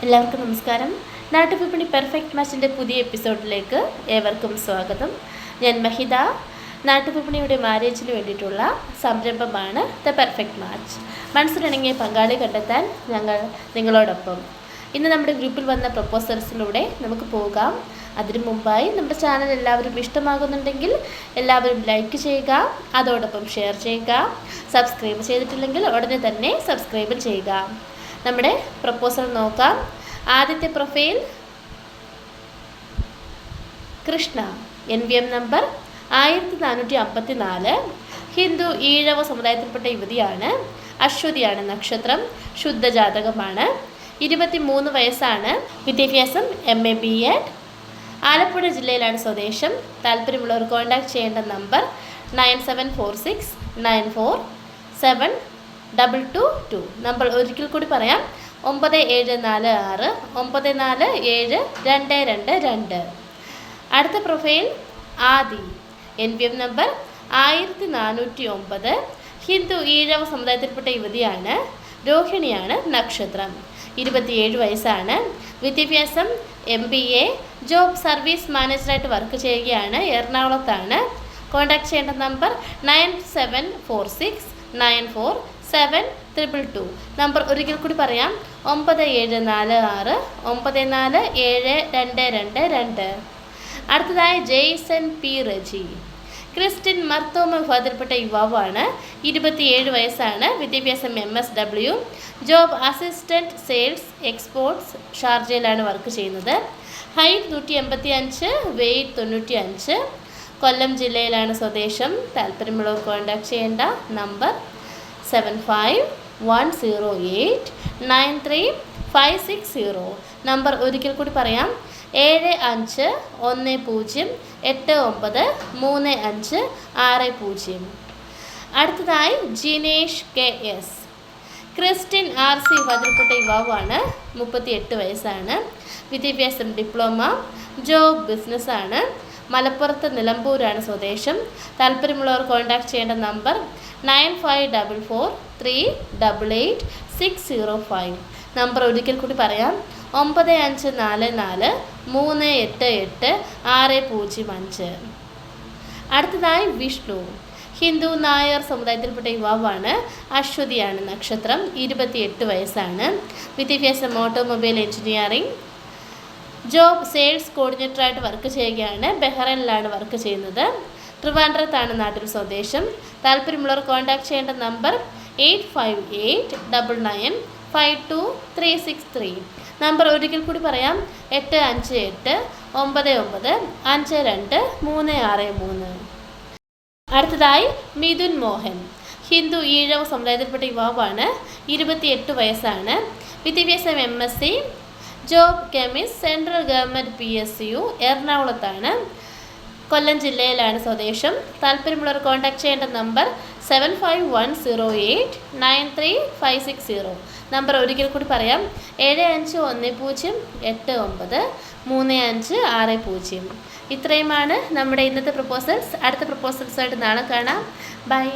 എല്ലാവർക്കും നമസ്കാരം. നാട്ടുവിപണി പെർഫെക്റ്റ് മാച്ചിൻ്റെ പുതിയ എപ്പിസോഡിലേക്ക് ഏവർക്കും സ്വാഗതം. ഞാൻ മഹിത. നാട്ടുവിപണിയുടെ മാരേജിന് വേണ്ടിയിട്ടുള്ള സംരംഭമാണ് ദ പെർഫെക്റ്റ് മാച്ച്. മനസ്സിലിണങ്ങിയ പങ്കാളി കണ്ടെത്താൻ ഞങ്ങൾ നിങ്ങളോടൊപ്പം. ഇന്ന് നമ്മുടെ ഗ്രൂപ്പിൽ വന്ന പ്രപ്പോസൽസിലൂടെ നമുക്ക് പോകാം. അതിനു മുമ്പായി നമ്മുടെ ചാനൽ എല്ലാവരും ഇഷ്ടമാകുന്നുണ്ടെങ്കിൽ എല്ലാവരും ലൈക്ക് ചെയ്യുക, അതോടൊപ്പം ഷെയർ ചെയ്യുക. സബ്സ്ക്രൈബ് ചെയ്തിട്ടില്ലെങ്കിൽ ഉടനെ തന്നെ സബ്സ്ക്രൈബ് ചെയ്യുക. നമ്മുടെ പ്രപ്പോസൽ നോക്കാം. ആദ്യത്തെ profile Krishna, NVM number 1454, Hindu Ezhava സമുദായത്തിൽപ്പെട്ട യുവതിയാണ്. അശ്വതിയാണ് നക്ഷത്രം, ശുദ്ധജാതകമാണ്. 23 വയസ്സാണ്. വിദ്യാഭ്യാസം MA BEd. ആലപ്പുഴ ജില്ലയിലാണ് സ്വദേശം. താല്പര്യമുള്ളവർ കോൺടാക്ട് ചെയ്യേണ്ട നമ്പർ 9746947222. നമ്പർ ഒരിക്കൽ കൂടി പറയാം, 9746 947222. അടുത്ത പ്രൊഫൈൽ ആദി, NVM നമ്പർ 1409, ഹിന്ദു ഈഴവ സമുദായത്തിൽപ്പെട്ട യുവതിയാണ്. രോഹിണിയാണ് നക്ഷത്രം. 27 വയസ്സാണ്. വിദ്യാഭ്യാസം MBA. ജോബ് സർവീസ് മാനേജറായിട്ട് വർക്ക് ചെയ്യുകയാണ്. എറണാകുളത്താണ്. കോൺടാക്ട് ചെയ്യേണ്ട നമ്പർ 9746947222. നമ്പർ ഒരിക്കൽ കൂടി പറയാം, 9746 947222. അടുത്തതായി Jason P. Reji, Christian Marthoma വിഭാഗത്തിൽപ്പെട്ട യുവാവാണ്. 27 വയസ്സാണ്. വിദ്യാഭ്യാസം MSW. Job assistant sales exports, ഷാർജയിലാണ് വർക്ക് ചെയ്യുന്നത്. Height 185, weight 95. കൊല്ലം ജില്ലയിലാണ് സ്വദേശം. താല്പര്യമുള്ളവർ കോൺടാക്ട് ചെയ്യേണ്ട നമ്പർ 7510893560. നമ്പർ ഒരിക്കൽ കൂടി പറയാം, 7510893560. അടുത്തതായി ജിനേഷ് KS, ക്രിസ്ത്യൻ RC വിഭാഗത്തിൽപ്പെട്ട യുവാവാണ്. 38 വയസ്സാണ്. വിദ്യാഭ്യാസം ഡിപ്ലോമ. ജോബ് ബിസിനസ്സാണ്. മലപ്പുറത്ത് നിലമ്പൂരാണ് സ്വദേശം. താല്പര്യമുള്ളവർ കോൺടാക്ട് ചെയ്യേണ്ട നമ്പർ 9544388605. നമ്പർ ഒരിക്കൽ കൂടി പറയാം, 9544388605. അടുത്തതായി വിഷ്ണു, ഹിന്ദു നായർ സമുദായത്തിൽപ്പെട്ട യുവാവാണ്. അശ്വതിയാണ് നക്ഷത്രം. 28 വയസ്സാണ്. വിദ്യാഭ്യാസം ഓട്ടോമൊബൈൽ എഞ്ചിനീയറിംഗ്. ജോബ് സെയിൽസ് കോർഡിനേറ്ററായിട്ട് വർക്ക് ചെയ്യുകയാണ്. ബഹ്റൈനിലാണ് വർക്ക് ചെയ്യുന്നത്. ട്രിവാൻഡ്രത്താണ് നാട്ടിൽ സ്വദേശം. താല്പര്യമുള്ളവർ കോൺടാക്ട് ചെയ്യേണ്ട നമ്പർ 8589952363. നമ്പർ ഒരിക്കൽ കൂടി പറയാം, 8589952363. അടുത്തതായി മിഥുൻ മോഹൻ, ഹിന്ദു ഈഴവ സമുദായത്തിൽപ്പെട്ട യുവാവാണ്. 28 വയസ്സാണ്. വിദ്യാഭ്യാസം MSc. Job chemist, central government PSU, എറണാകുളത്താണ്. കൊല്ലം ജില്ലയിലാണ് സ്വദേശം. താല്പര്യമുള്ളവർ കോൺടാക്ട് ചെയ്യേണ്ട നമ്പർ 7510893560. നമ്പർ ഒരിക്കൽ കൂടി പറയാം, 7510893560. ഇത്രയുമാണ് നമ്മുടെ ഇന്നത്തെ പ്രപ്പോസൽസ്. അടുത്ത പ്രപ്പോസൽസായിട്ട് നാളെ കാണാം. ബൈ.